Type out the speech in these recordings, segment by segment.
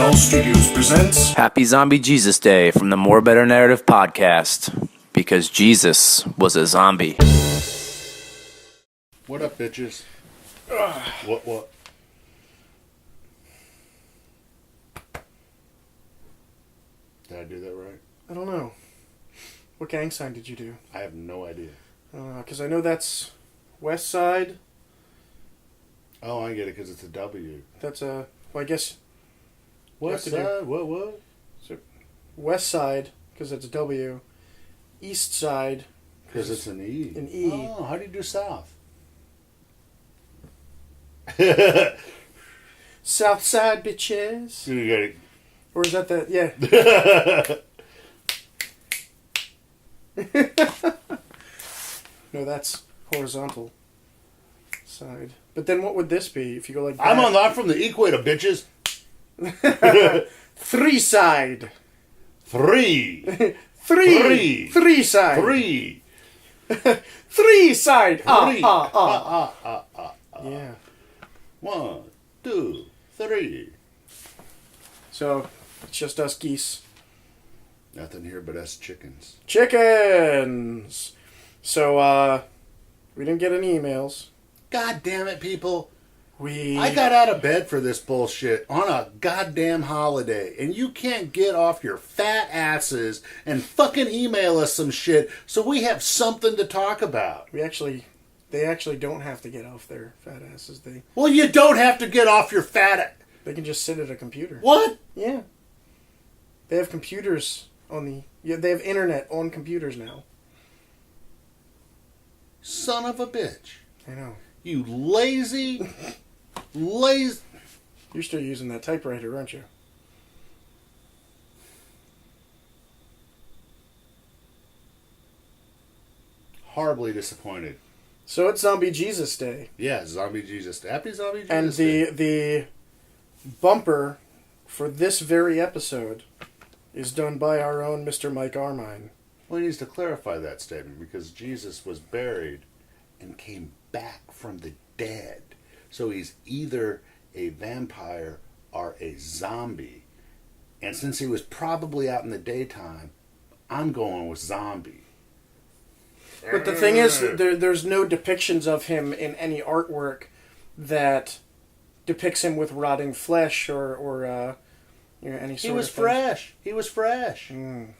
Original Studios presents Happy Zombie Jesus Day from the More Better Narrative podcast, because Jesus was a zombie. What up, bitches? What? Did I do that right? I don't know. What gang sign did you do? I have no idea. Because I know that's West Side. Oh, I get it, because it's a W. That's a... Well, I guess... West Side? What? So, West Side, because it's a W. East Side... Because it's an E. An E. Oh, how do you do South? South Side, bitches. You get it. Or is that the... Yeah. No, that's horizontal side. But then what would this be if you go like that? I'm from the equator, bitches. Three side. Three side. Three. Three side. Three. Yeah. 1, 2, 3. So, it's just us geese. Nothing here but us chickens. Chickens! So, we didn't get any emails. God damn it, people. I I got out of bed for this bullshit on a goddamn holiday, and you can't get off your fat asses and fucking email us some shit so we have something to talk about. They actually don't have to get off their fat asses. Well, you don't have to get off your fat... They can just sit at a computer. What? Yeah. They have computers on the... Yeah, they have internet on computers now. Son of a bitch. I know. You lazy... You're still using that typewriter, aren't you? Horribly disappointed. So it's Zombie Jesus Day. Yeah, Zombie Jesus. Happy Zombie Jesus And Day. the bumper for this very episode is done by our own Mr. Mike Armine. Well, he needs to clarify that statement because Jesus was buried and came back from the dead. So he's either a vampire or a zombie. And since he was probably out in the daytime, I'm going with zombie. But the thing is, there's no depictions of him in any artwork that depicts him with rotting flesh or any sort of thing. He was fresh. Mm.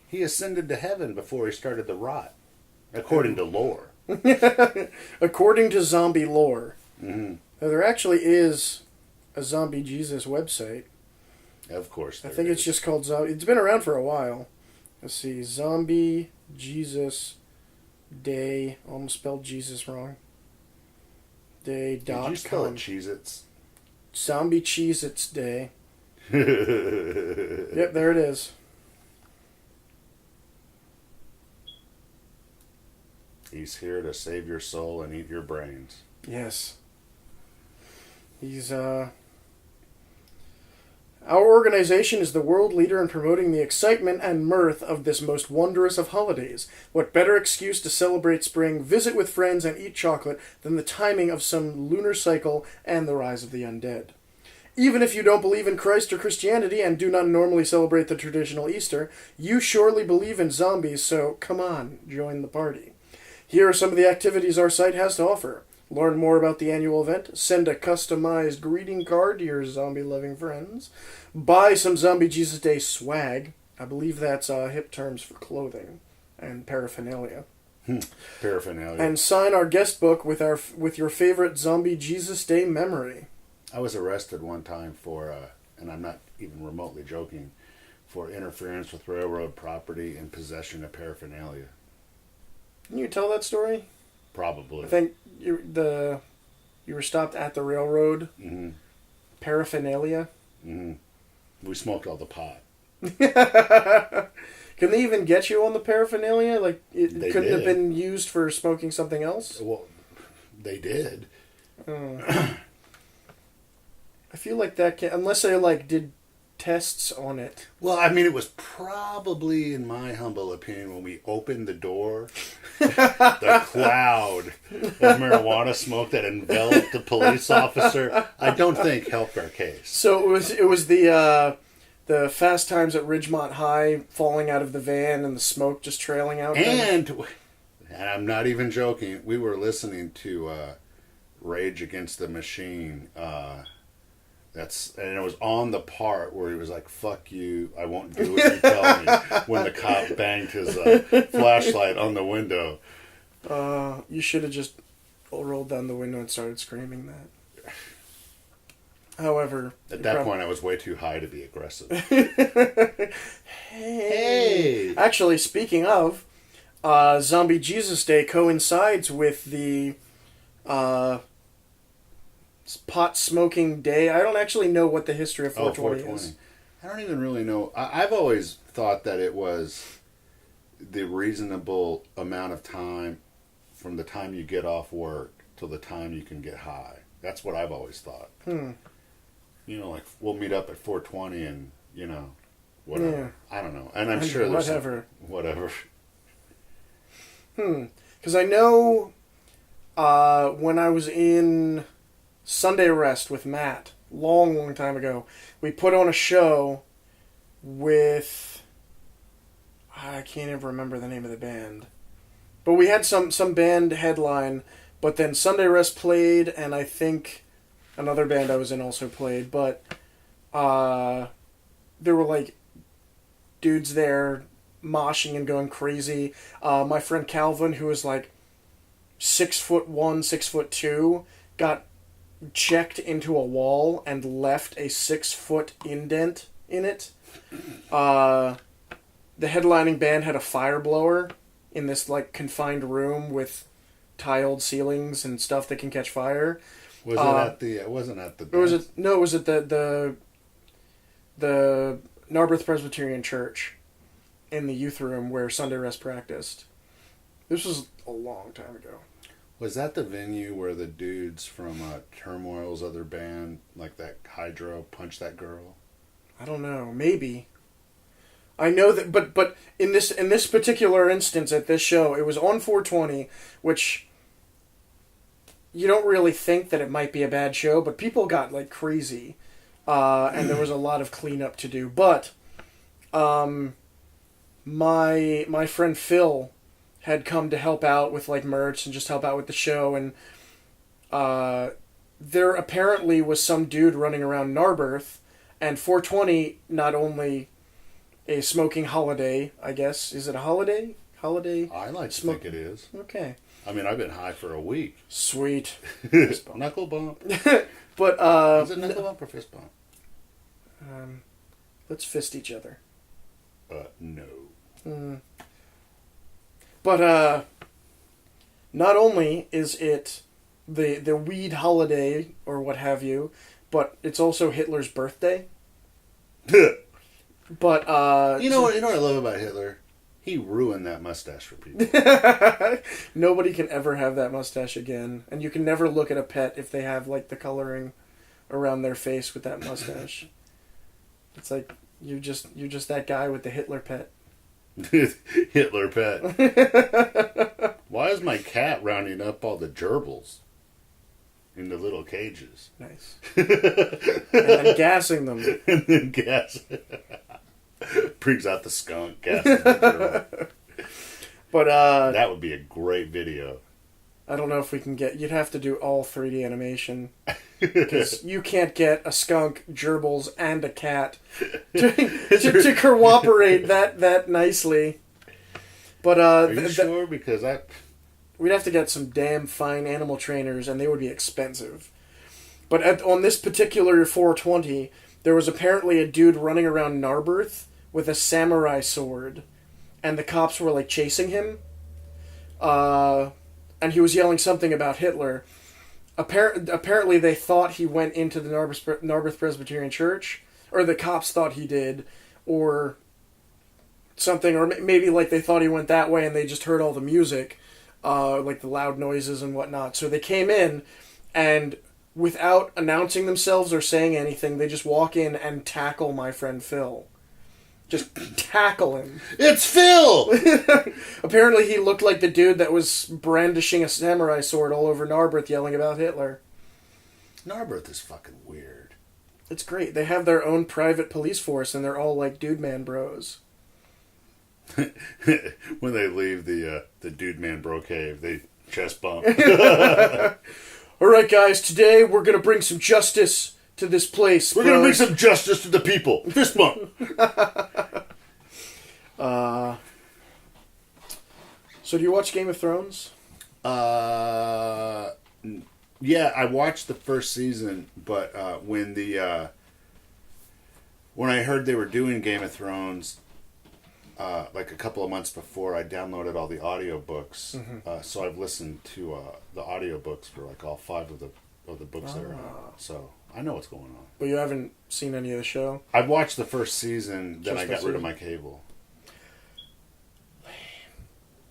He ascended to heaven before he started the rot, according to lore. According to zombie lore. Mm-hmm. Now, there actually is a Zombie Jesus website. Of course. I think it's just called Zombie. It's been around for a while. Let's see. Zombie Jesus Day. Almost spelled Jesus wrong. Day.com. Did you spell it Cheez-Its? Zombie Cheez-Its Day. Yep, there it is. He's here to save your soul and eat your brains. Yes. He's, Our organization is the world leader in promoting the excitement and mirth of this most wondrous of holidays. What better excuse to celebrate spring, visit with friends, and eat chocolate than the timing of some lunar cycle and the rise of the undead? Even if you don't believe in Christ or Christianity and do not normally celebrate the traditional Easter, you surely believe in zombies, so come on, join the party. Here are some of the activities our site has to offer. Learn more about the annual event, send a customized greeting card to your zombie-loving friends, buy some Zombie Jesus Day swag. I believe that's hip terms for clothing and paraphernalia. Paraphernalia. And sign our guest book with your favorite Zombie Jesus Day memory. I was arrested one time for, and I'm not even remotely joking, for interference with railroad property and possession of paraphernalia. Can you tell that story? Probably. I think you were stopped at the railroad. Mm-hmm. Paraphernalia. Mm-hmm. We smoked all the pot. Can they even get you on the paraphernalia? Like, it They couldn't have did. been used for smoking something else? Well, they did. I feel like that can, unless they did tests on it. Well, I mean, it was probably, in my humble opinion, when we opened the door the cloud of marijuana smoke that enveloped the police officer, I don't think helped our case. So it was the Fast Times at Ridgemont High falling out of the van and the smoke just trailing out. And I'm not even joking, we were listening to Rage Against the Machine. And it was on the part where he was like, "Fuck you, I won't do what you tell me," when the cop banged his flashlight on the window. You should have just rolled down the window and started screaming that. However... At that point, I was way too high to be aggressive. Hey! Actually, speaking of, Zombie Jesus Day coincides with the... pot smoking day. I don't actually know what the history of 420 is. I don't even really know. I've always thought that it was the reasonable amount of time from the time you get off work till the time you can get high. That's what I've always thought. You know, like, we'll meet up at 420 and, you know, whatever. Yeah. I don't know. And I'm sure there's whatever. Because I know when I was in Sunday Rest with Matt, long time ago, we put on a show with... I can't even remember the name of the band. But we had some band headline, but then Sunday Rest played, and I think another band I was in also played, but there were, like, dudes there moshing and going crazy. My friend Calvin, who was, like, 6'1", 6'2", got checked into a wall and left a 6-foot indent in it. The headlining band had a fire blower in this, like, confined room with tiled ceilings and stuff that can catch fire. Was it at the? It wasn't at the. It was at the Narberth Presbyterian Church in the youth room where Sunday Rest practiced. This was a long time ago. Was that the venue where the dudes from Turmoil's other band, like that Hydro, punched that girl? I don't know. Maybe. I know that, but in this particular instance at this show, it was on 420, which you don't really think that it might be a bad show, but people got like crazy, and there was a lot of cleanup to do. But my friend Phil had come to help out with like merch and just help out with the show, and there apparently was some dude running around Narberth, and 420 not only a smoking holiday, I guess. Is it a holiday? I like to think it is. Okay. I mean, I've been high for a week. Sweet. Knuckle bump. But is it knuckle bump or fist bump? Let's fist each other. No. But not only is it the weed holiday or what have you, but it's also Hitler's birthday. But you know what I love about Hitler? He ruined that mustache for people. Nobody can ever have that mustache again, and you can never look at a pet if they have like the coloring around their face with that mustache. It's like you're just that guy with the Hitler pet. Hitler pet. Why is my cat rounding up all the gerbils into little cages? Nice. And then gassing them. And then gassing. Brings out the skunk, gassing the gerbil. But that would be a great video. I don't know if we can get... You'd have to do all 3D animation. Because you can't get a skunk, gerbils, and a cat to cooperate that nicely. But are you sure? Because we'd have to get some damn fine animal trainers, and they would be expensive. But on this particular 420, there was apparently a dude running around Narberth with a samurai sword, and the cops were like chasing him. And he was yelling something about Hitler. Apparently they thought he went into the Narberth Presbyterian Church, or the cops thought he did, or something, or maybe like they thought he went that way and they just heard all the music, like the loud noises and whatnot. So they came in, and without announcing themselves or saying anything, they just walk in and tackle my friend Phil. just tackle him. It's Phil! Apparently he looked like the dude that was brandishing a samurai sword all over Narberth yelling about Hitler. Narberth is fucking weird. It's great. They have their own private police force, and they're all like dude man bros. When they leave the Dude Man Bro Cave, they chest bump. Alright guys, today we're gonna bring some justice to this place. We're gonna bring some justice to the people. Fist bump. So do you watch Game of Thrones? Yeah, I watched the first season, but when I heard they were doing Game of Thrones, like a couple of months before, I downloaded all the audiobooks. So I've listened to the audiobooks for like all 5 of the books that are out. So I know what's going on. But you haven't seen any of the show? I've watched the first season, then Just I the got rid of season? my cable.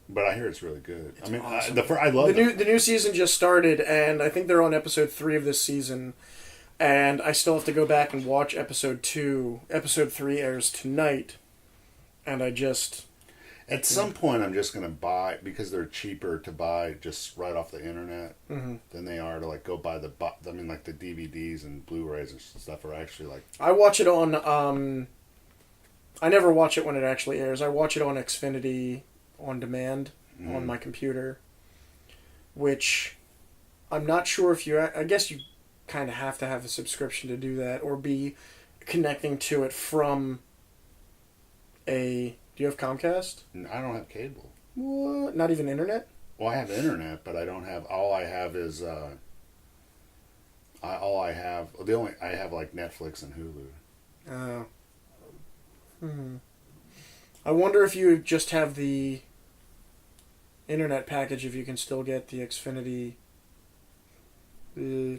But I hear it's really good. It's I mean, awesome. I love it. The new season just started, and I think they're on episode 3 of this season. And I still have to go back and watch episode 2. Episode 3 airs tonight. And I just... At some point, I'm just going to buy, because they're cheaper to buy just right off the internet than they are to like go buy the DVDs and Blu-rays and stuff are actually like... I watch it on... I never watch it when it actually airs. I watch it on Xfinity on demand on my computer. Which I'm not sure if you... I guess you kind of have to have a subscription to do that, or be connecting to it from a... Do you have Comcast? I don't have cable. What? Not even internet? Well, I have internet, but I don't have... All I have is... I have like Netflix and Hulu. I wonder if you just have the internet package, if you can still get the Xfinity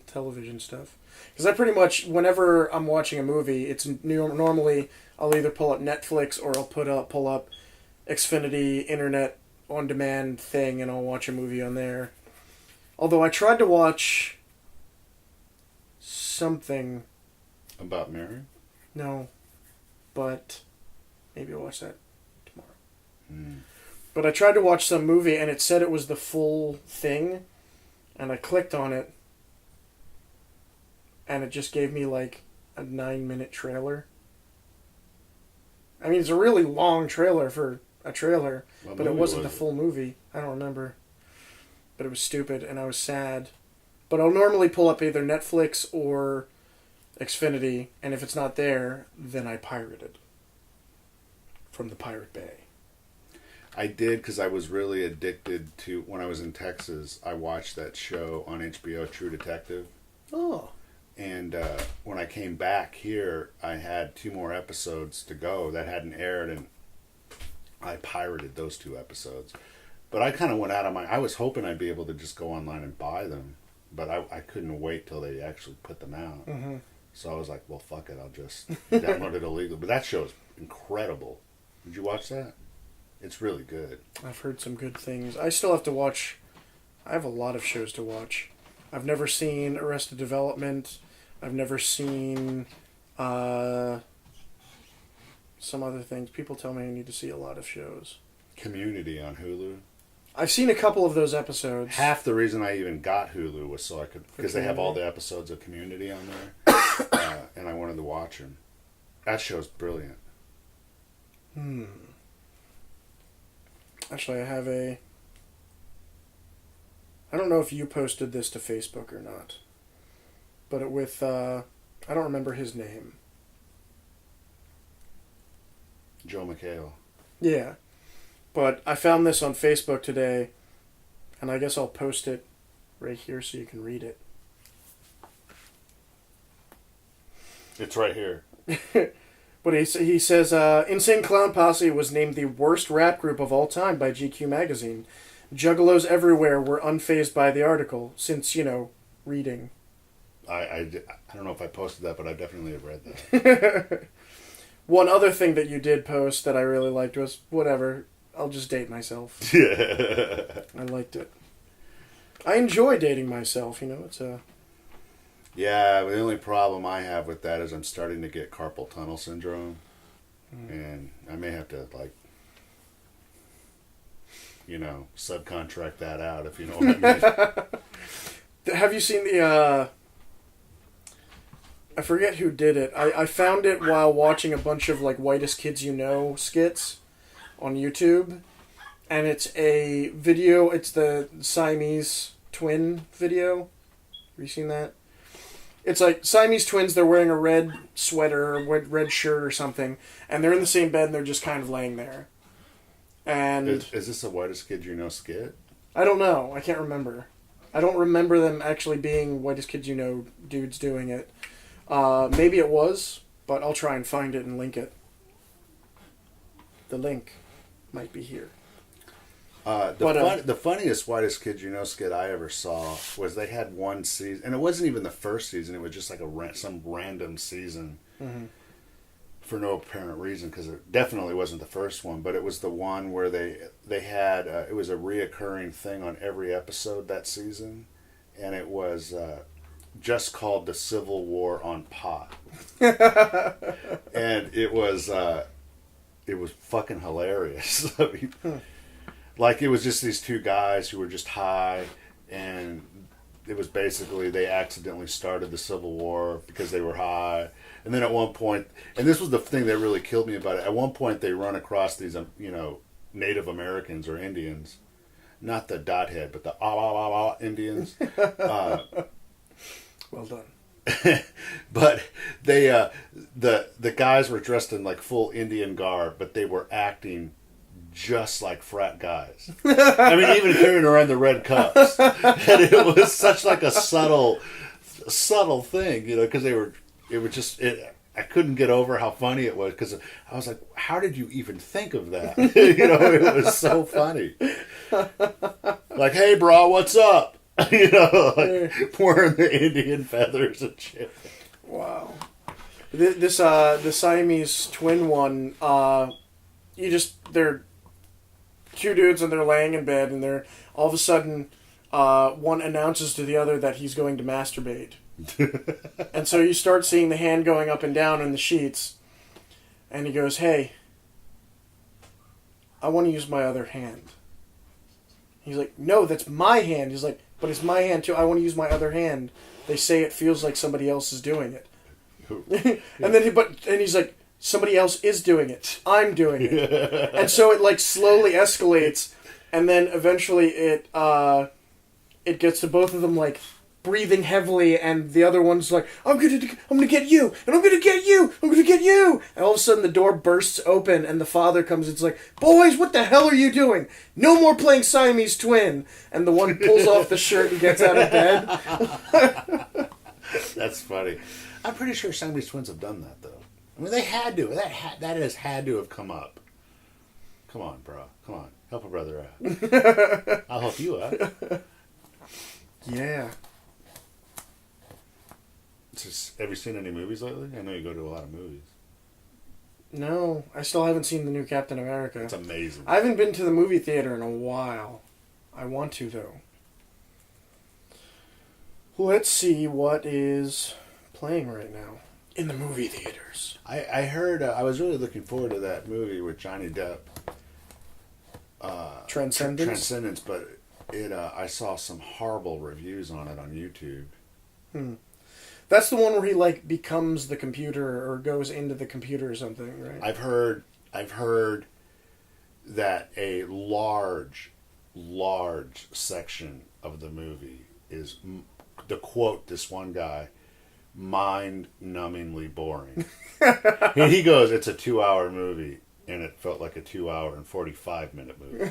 television stuff. Because I pretty much, whenever I'm watching a movie, it's normally I'll either pull up Netflix or I'll pull up Xfinity internet on demand thing, and I'll watch a movie on there. Although I tried to watch something. About Mary? No, but maybe I'll watch that tomorrow. But I tried to watch some movie, and it said it was the full thing, and I clicked on it, and it just gave me like a 9-minute trailer. I mean, it's a really long trailer for a trailer, but it wasn't the full movie. I don't remember. But it was stupid, and I was sad. But I'll normally pull up either Netflix or Xfinity, and if it's not there, then I pirate it from the Pirate Bay. I did, because I was really addicted to... When I was in Texas, I watched that show on HBO, True Detective. Oh. And when I came back here, I had 2 more episodes to go that hadn't aired, and I pirated those 2 episodes. But I kind of went out of my... I was hoping I'd be able to just go online and buy them, but I couldn't wait till they actually put them out. So I was like, well, fuck it, I'll just download it illegally. But that show is incredible. Did you watch that? It's really good. I've heard some good things. I still have to watch... I have a lot of shows to watch. I've never seen Arrested Development. I've never seen some other things. People tell me I need to see a lot of shows. Community on Hulu. I've seen a couple of those episodes. Half the reason I even got Hulu was so I could... Because they have all the episodes of Community on there. And I wanted to watch them. That show's brilliant. Actually, I have a... I don't know if you posted this to Facebook or not. But it with... I don't remember his name. Joe McHale. Yeah. But I found this on Facebook today, and I guess I'll post it right here so you can read it. It's right here. But he says, Insane Clown Posse was named the worst rap group of all time by GQ magazine. Juggalos everywhere were unfazed by the article, since, reading. I don't know if I posted that, but I definitely have read that. One other thing that you did post that I really liked was, whatever, I'll just date myself. Yeah. I liked it. I enjoy dating myself, it's a... Yeah, but the only problem I have with that is I'm starting to get carpal tunnel syndrome. And I may have to, like, subcontract that out, if you know what I mean. Have you seen the, I forget who did it. I found it while watching a bunch of, like, Whitest Kids You Know skits on YouTube. And it's a video, it's the Siamese twin video. Have you seen that? It's like Siamese twins, they're wearing a red sweater or red shirt or something, and they're in the same bed and they're just kind of laying there. And Is this the Whitest Kid You Know skit? I don't know. I can't remember. I don't remember them actually being Whitest Kids You Know dudes doing it. Maybe it was, but I'll try and find it and link it. The link might be here. The funniest Whitest Kid You Know skit I ever saw was they had one season, and it wasn't even the first season. It was just like some random season for no apparent reason, because it definitely wasn't the first one. But it was the one where they had it was a reoccurring thing on every episode that season, and it was just called The Civil War on Pot, and it was fucking hilarious. I mean, like, it was just these two guys who were just high, and it was basically they accidentally started the Civil War because they were high. And then at one point, and this was the thing that really killed me about it, at one point they run across these, Native Americans or Indians. Not the dot head, but the Indians. Well done. But they, the guys were dressed in, like, full Indian garb, but they were acting just like frat guys. I mean, even carrying around the red cups. And it was such, like, a subtle thing, because I couldn't get over how funny it was, because I was like, how did you even think of that? It was so funny. Like, hey, bro, what's up? Like, wearing the Indian feathers and shit. Wow. The Siamese twin one, they're two dudes and they're laying in bed, and they're all of a sudden one announces to the other that he's going to masturbate. And so you start seeing the hand going up and down in the sheets, and he goes, hey, I want to use my other hand. He's like, no, that's my hand. He's like, but it's my hand too. I want to use my other hand. They say it feels like somebody else is doing it. And then he's like, somebody else is doing it. I'm doing it. And so it, like, slowly escalates, and then eventually it gets to both of them, like, breathing heavily, and the other one's like, I'm gonna get you, and I'm gonna get you, I'm gonna get you. And all of a sudden the door bursts open, and the father comes. It's like, boys, what the hell are you doing? No more playing Siamese twin. And the one pulls off the shirt and gets out of bed. That's funny. I'm pretty sure Siamese twins have done that, though. I mean, they had to. That has had to have come up. Come on, bro. Come on. Help a brother out. I'll help you out. Yeah. Have you seen any movies lately? I know you go to a lot of movies. No, I still haven't seen the new Captain America. It's amazing. I haven't been to the movie theater in a while. I want to, though. Let's see what is playing right now in the movie theaters. I heard, I was really looking forward to that movie with Johnny Depp. Transcendence, but I saw some horrible reviews on it on YouTube. That's the one where he, like, becomes the computer or goes into the computer or something, right? I've heard that a large section of the movie is, to quote this one guy, mind-numbingly boring. And he goes, it's a 2-hour movie, and it felt like a 2-hour and 45-minute movie.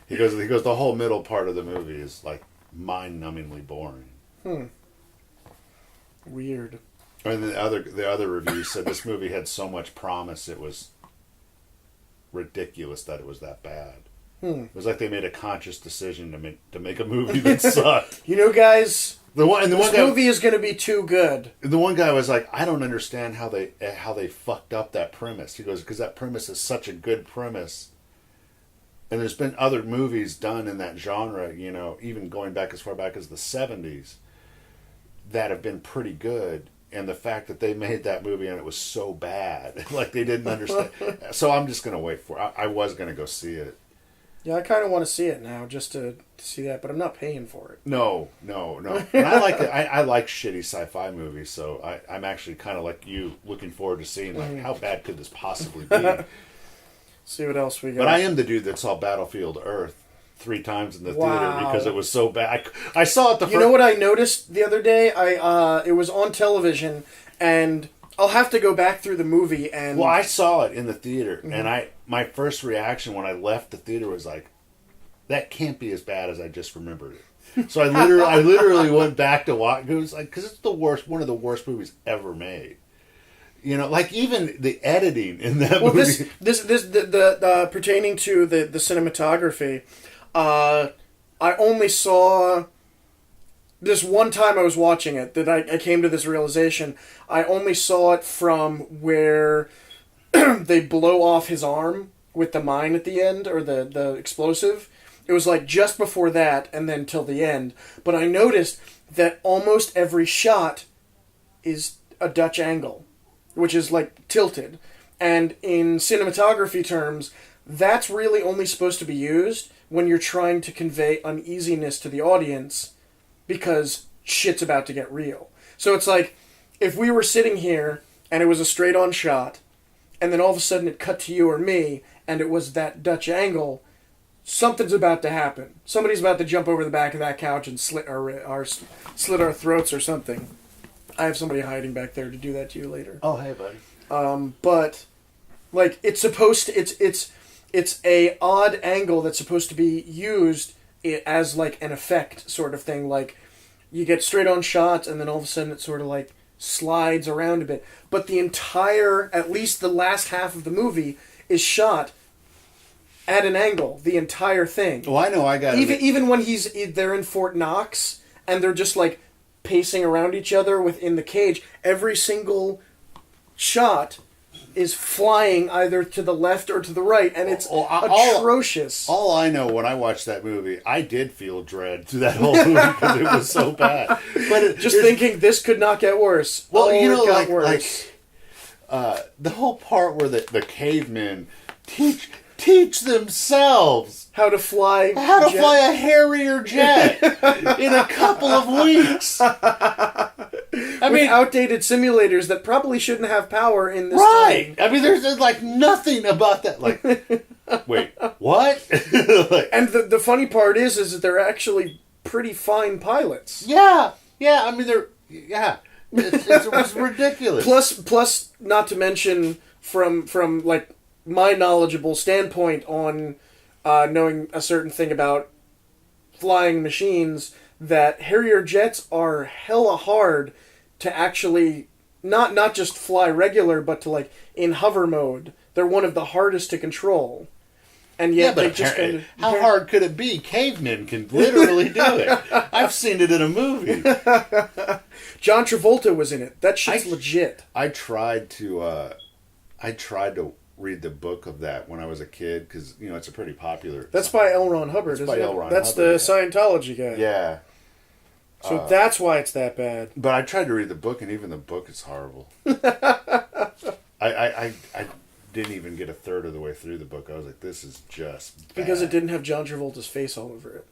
He goes, the whole middle part of the movie is, like, mind-numbingly boring. Weird. And the other reviews said this movie had so much promise, it was ridiculous that it was that bad. It was like they made a conscious decision to make a movie that sucked. Guys, this guy, movie is going to be too good. The one guy was like, I don't understand how they fucked up that premise. He goes, because that premise is such a good premise. And there's been other movies done in that genre, even going back as far back as the 70s, that have been pretty good. and the fact that they made that movie and it was so bad, like they didn't understand. So I'm just gonna wait for it. I was gonna go see it. Yeah, I kind of want to see it now, just to see that, but I'm not paying for it. No. And I like it. I like shitty sci-fi movies, so I'm actually kind of like you, looking forward to seeing like how bad could this possibly be. See what else we got. But I am the dude that saw Battlefield Earth 3 times in the theater because it was so bad. I saw it the first... You know what I noticed the other day? It was on television, and I'll have to go back through the movie and... Well, I saw it in the theater, and my first reaction when I left the theater was like, that can't be as bad as I just remembered it. So I literally went back to watch. It was like, because it's one of the worst movies ever made. You know, like even the editing in that movie. This pertaining to the cinematography, I only saw this one time I was watching it that I came to this realization. I only saw it from where they blow off his arm with the mine at the end, or the explosive. It was like just before that and then till the end. But I noticed that almost every shot is a Dutch angle, which is like tilted. And in cinematography terms, that's really only supposed to be used when you're trying to convey uneasiness to the audience because shit's about to get real. So it's like, if we were sitting here and it was a straight-on shot, and then all of a sudden it cut to you or me, and it was that Dutch angle, something's about to happen. Somebody's about to jump over the back of that couch and slit our throats or something. I have somebody hiding back there to do that to you later. Oh, hey, buddy. But like it's supposed to, it's a odd angle that's supposed to be used as like an effect sort of thing. Like you get straight on shots and then all of a sudden it sort of like slides around a bit. But the entire, at least the last half of the movie, is shot at an angle. The entire thing. Well, I know I got it. Even when they're in Fort Knox and they're just like pacing around each other within the cage, every single shot is flying either to the left or to the right, and it's atrocious. All I know, when I watched that movie, I did feel dread through that whole movie because it was so bad. But thinking this could not get worse. Well, you know, it got worse. The whole part where the cavemen teach themselves how to fly a Harrier jet in a couple of weeks. I mean, outdated simulators that probably shouldn't have power in this right. time. I mean, there's like nothing about that. Like, wait, what? And the funny part is that they're actually pretty fine pilots. Yeah. I mean, it's ridiculous. Plus, not to mention from like my knowledgeable standpoint on knowing a certain thing about flying machines, that Harrier jets are hella hard to actually not just fly regular, but to like in hover mode. They're one of the hardest to control. And yet they just kind of... How hard could it be? Cavemen can literally do it. I've seen it in a movie. John Travolta was in it. That shit's legit. I tried to read the book of that when I was a kid, because you know it's a pretty popular. That's by L. Ron Hubbard, isn't it? That's the Scientology guy. Yeah. So that's why it's that bad. But I tried to read the book, and even the book is horrible. I didn't even get a third of the way through the book. I was like, this is just bad. Because it didn't have John Travolta's face all over it.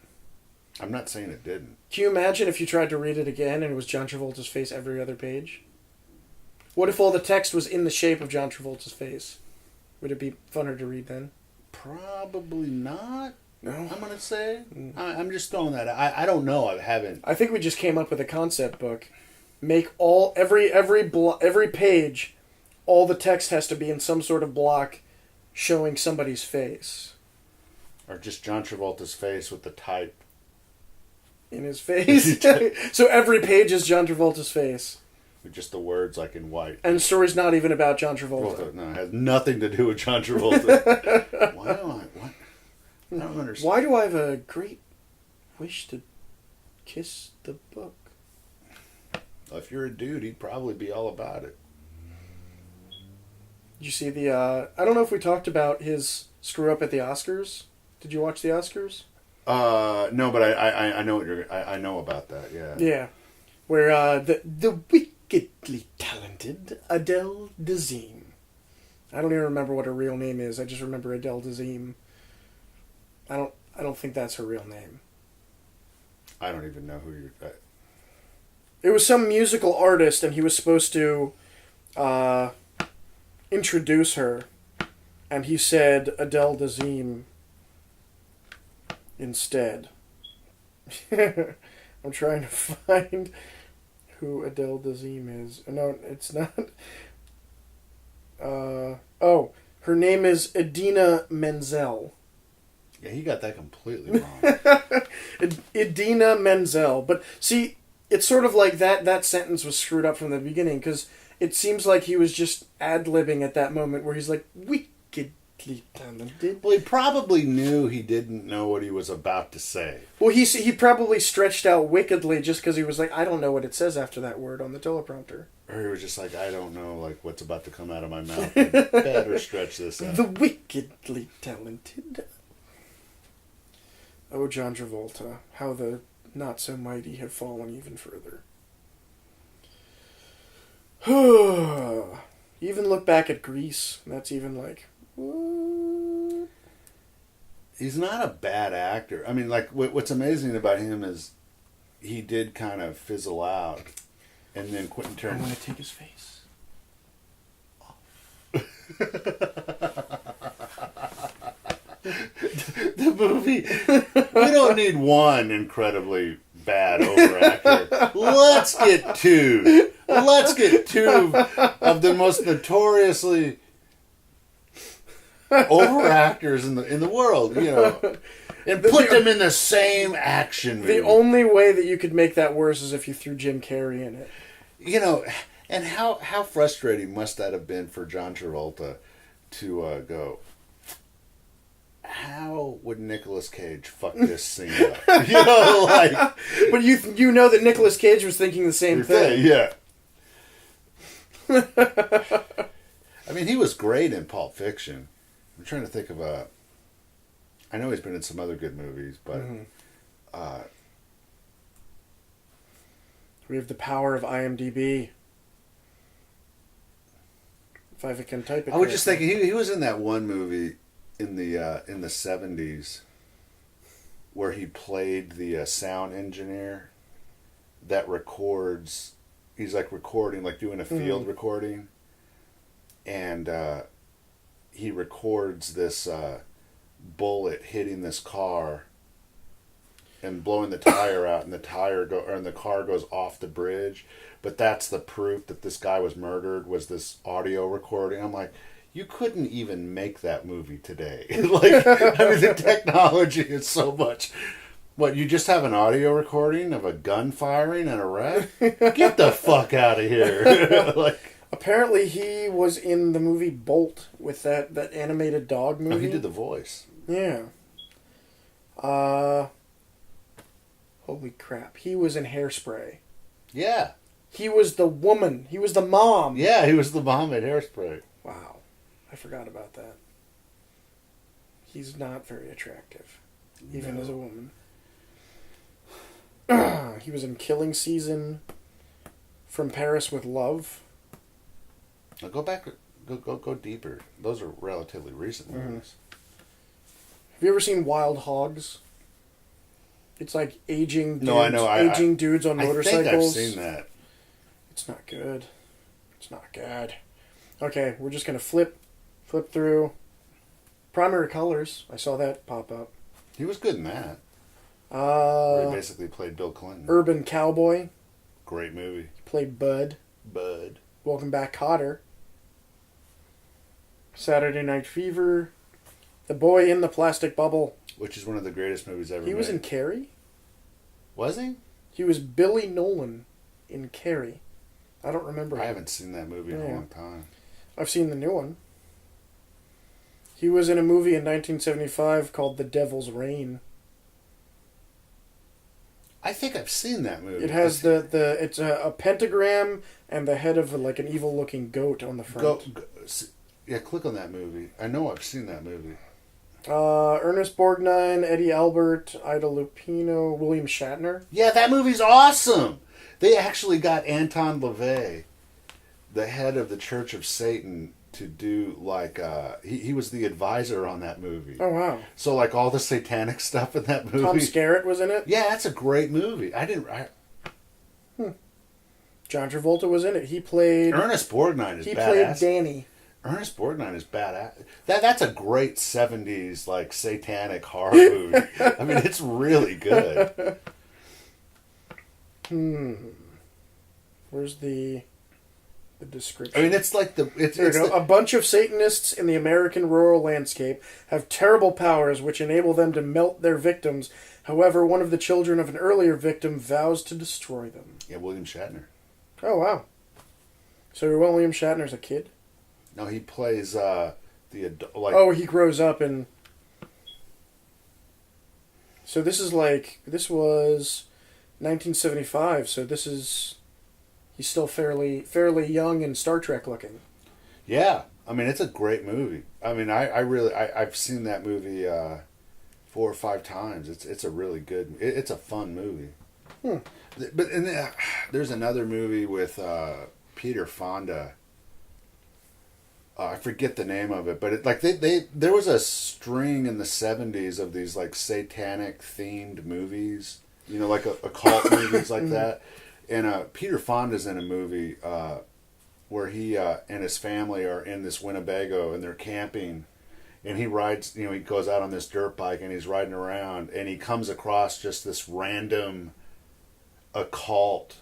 I'm not saying it didn't. Can you imagine if you tried to read it again and it was John Travolta's face every other page? What if all the text was in the shape of John Travolta's face? Would it be funner to read then? Probably not. No? I'm going to say. I'm just throwing that out. I don't know. I haven't. I think we just came up with a concept book. Make every page, all the text has to be in some sort of block showing somebody's face. Or just John Travolta's face with the type. In his face? So every page is John Travolta's face. With just the words like in white. And the story's not even about John Travolta. No, it has nothing to do with John Travolta. What? I don't understand. Why do I have a great wish to kiss the book? Well, if you're a dude, he'd probably be all about it. Did you see the... I don't know if we talked about his screw-up at the Oscars. Did you watch the Oscars? No, but I know what I know about that, yeah. Yeah. Where the wicked wickedly talented Adele Dazeem. I don't even remember what her real name is. I just remember Adele Dazeem. I don't think that's her real name. I don't even know who you're... It was some musical artist, and he was supposed to introduce her, and he said Adele Dazeem instead. I'm trying to find who Adele Dazeem is. No, it's not. Her name is Idina Menzel. Yeah, he got that completely wrong. Idina Menzel. But see, it's sort of like that sentence was screwed up from the beginning, because it seems like he was just ad-libbing at that moment where he's like, wickedly talented. Well, he probably knew he didn't know what he was about to say. Well, he probably stretched out wickedly just because he was like, I don't know what it says after that word on the teleprompter. Or he was just like, I don't know like what's about to come out of my mouth. I better stretch this out. The wickedly talented. Oh, John Travolta, how the not-so-mighty have fallen even further. Even look back at Grease, that's even like, what? He's not a bad actor. I mean, like, what's amazing about him is he did kind of fizzle out, and then Quentin I'm Tarantino... going to take his face The movie... We don't need one incredibly bad overactor. Let's get two. Let's get two of the most notoriously overactors in the world, you know, and put them in the same action movie. The only way that you could make that worse is if you threw Jim Carrey in it. You know, and how frustrating must that have been for John Travolta to go, how would Nicolas Cage fuck this scene up? You know, like... But you know that Nicolas Cage was thinking the same thing. Yeah. I mean, he was great in Pulp Fiction. I'm trying to think of a... I know he's been in some other good movies, but... We have the power of IMDb. If I can type it. I was just thinking, he was in that one movie in the 70s where he played the sound engineer that records... He's like recording, like doing a field recording. And he records this bullet hitting this car and blowing the tire out, and the car goes off the bridge. But that's the proof that this guy was murdered, was this audio recording. I'm like, you couldn't even make that movie today. Like, I mean, the technology is so much. What, you just have an audio recording of a gun firing and a wreck? Get the fuck out of here. Like, apparently he was in the movie Bolt with that animated dog movie. oh, he did the voice. Yeah. Holy crap. He was in Hairspray. Yeah. He was the woman. He was the mom. Yeah, he was the mom at Hairspray. Wow. I forgot about that. He's not very attractive. Even as a woman. He was in Killing Season, From Paris with Love. Now go back, go deeper. Those are relatively recent movies. Have you ever seen Wild Hogs? It's like aging dudes, No, I know. aging dudes on motorcycles. I think I've seen that. It's not good. It's not good. Okay, we're just going to flip through. Primary Colors. I saw that pop up. He was good in that. Where he basically played Bill Clinton. Urban Cowboy. Great movie. He played Bud. Welcome Back, Kotter. Saturday Night Fever. The Boy in the Plastic Bubble. Which is one of the greatest movies ever made. He was in Carrie? Was he? He was Billy Nolan in Carrie. I don't remember him. I haven't seen that movie in a long time. I've seen the new one. He was in a movie in 1975 called The Devil's Reign. I think I've seen that movie. It has it's a pentagram and the head of like an evil looking goat on the front. Yeah, click on that movie. I know I've seen that movie. Ernest Borgnine, Eddie Albert, Ida Lupino, William Shatner. Yeah, that movie's awesome. They actually got Anton LaVey, the head of the Church of Satan, to do like he was the advisor on that movie. Oh wow! So like all the satanic stuff in that movie. Tom Skerritt was in it. Yeah, that's a great movie. John Travolta was in it. He played Ernest Borgnine is He badass. played Danny. Ernest Borgnine is badass. That's a great 70s like satanic horror movie. I mean, it's really good. Where's the description? I mean, it's like it's There we go. A bunch of Satanists in the American rural landscape have terrible powers which enable them to melt their victims. However, one of the children of an earlier victim vows to destroy them. Yeah, William Shatner. Oh, wow. So William Shatner's a kid? No, he plays he grows up and... So this was 1975, so he's still fairly young and Star Trek looking. Yeah, I mean, it's a great movie. I mean, I've seen that movie 4 or 5 times. It's a really good. It's a fun movie. But there's another movie with Peter Fonda. I forget the name of it, but there was a string in the 70s of these like satanic themed movies. You know, like occult movies like that. And Peter Fonda's in a movie where he and his family are in this Winnebago and they're camping, and he rides. You know, he goes out on this dirt bike and he's riding around, and he comes across just this random occult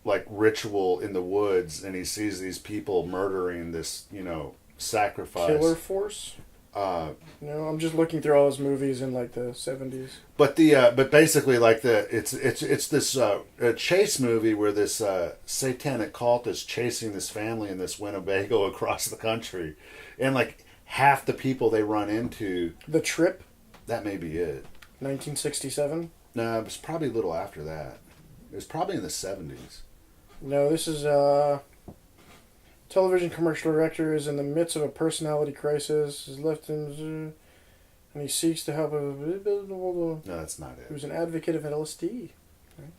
like ritual in the woods, and he sees these people murdering this, sacrifice. Killer Force? No, I'm just looking through all his movies in like the 70s. But basically it's this a chase movie where this satanic cult is chasing this family in this Winnebago across the country, and like half the people they run into. The Trip? That may be it. 1967? No, it was probably a little after that. It was probably in the 70s. No, this is television commercial director is in the midst of a personality crisis. Is left in, and he seeks to help. No, that's not it. He was an advocate of LSD. Nice.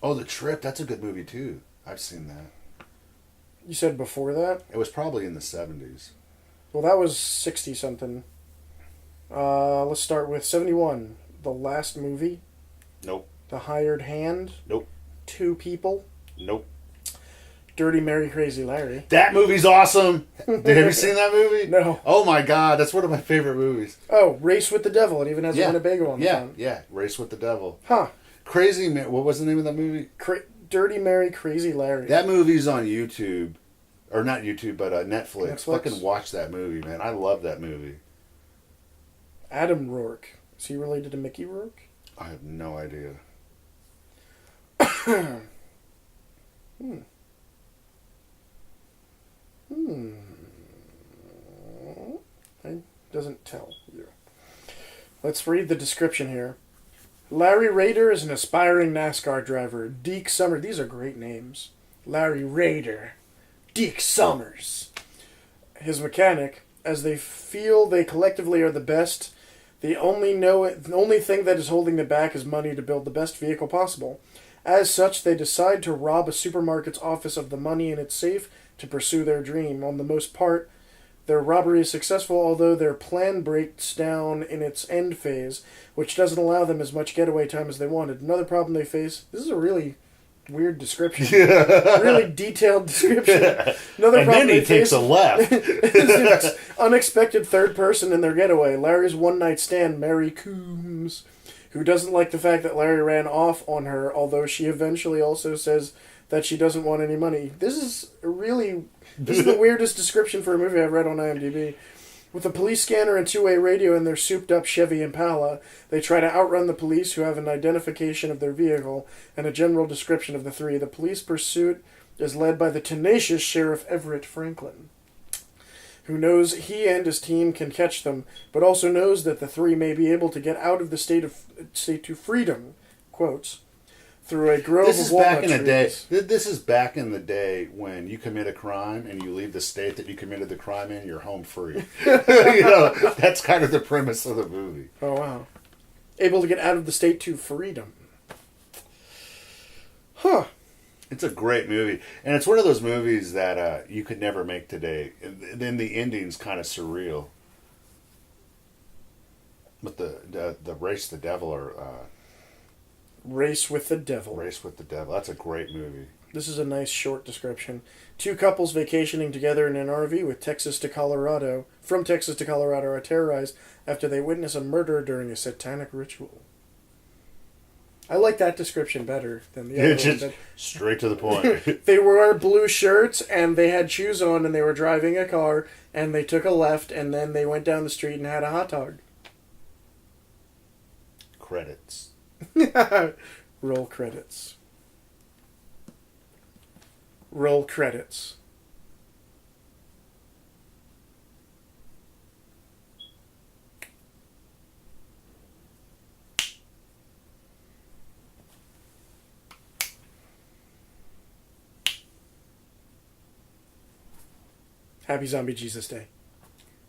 Oh, The Trip. That's a good movie too. I've seen that. You said before that? It was probably in the 70s. Well, that was 60 something. Let's start with 71. The Last Movie. Nope. The Hired Hand. Nope. Two People. Nope. Dirty Mary Crazy Larry. That movie's awesome. Have you seen that movie? No. Oh my God, that's one of my favorite movies. Oh, Race with the Devil. It even has a Winnebago on the front. Yeah, Race with the Devil. Huh. Crazy Man. What was the name of that movie? Dirty Mary Crazy Larry. That movie's on YouTube. Or not YouTube, but Netflix. Netflix. Fucking watch that movie, man. I love that movie. Adam Rourke. Is he related to Mickey Rourke? I have no idea. It doesn't tell you. Let's read the description here. Larry Rader is an aspiring NASCAR driver. Deke Summers. These are great names. Larry Rader. Deke Summers. His mechanic. As they feel they collectively are the best, the only thing that is holding them back is money to build the best vehicle possible. As such, they decide to rob a supermarket's office of the money in its safe to pursue their dream. On the most part, their robbery is successful, although their plan breaks down in its end phase, which doesn't allow them as much getaway time as they wanted. Another problem they face... This is a really weird description. Really detailed description. Another and problem then he they takes face a left. is an unexpected third person in their getaway. Larry's one-night stand, Mary Coombs, who doesn't like the fact that Larry ran off on her, although she eventually also says that she doesn't want any money. This is the weirdest description for a movie I've read on IMDb. With a police scanner and two-way radio in their souped-up Chevy Impala, they try to outrun the police, who have an identification of their vehicle and a general description of the three. The police pursuit is led by the tenacious Sheriff Everett Franklin, who knows he and his team can catch them, but also knows that the three may be able to get out of the state to freedom. Quotes. through a grove This of is walnut back in the day. trees. This is back in the day when you commit a crime and you leave the state that you committed the crime in. You're home free. That's kind of the premise of the movie. Oh wow! Able to get out of the state to freedom. Huh. It's a great movie, and it's one of those movies that you could never make today. And then the ending's kind of surreal. But the race the devil or Race with the Devil. Race with the Devil. That's a great movie. This is a nice short description. Two couples vacationing together in an RV from Texas to Colorado are terrorized after they witness a murder during a satanic ritual. I like that description better than the other one. Just straight to the point. They wore blue shirts and they had shoes on and they were driving a car and they took a left and then they went down the street and had a hot dog. Credits. Roll credits. Roll credits. Happy Zombie Jesus Day.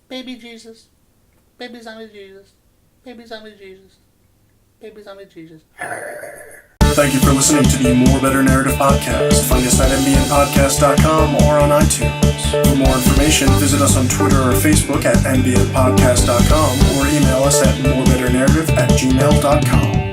Baby Jesus. Baby zombie Jesus. Baby zombie Jesus. Baby zombie Jesus. Thank you for listening to the More Better Narrative podcast. Find us at mbnpodcast.com or on iTunes. For more information, visit us on Twitter or Facebook at mbnpodcast.com or email us at morebetternarrative@gmail.com.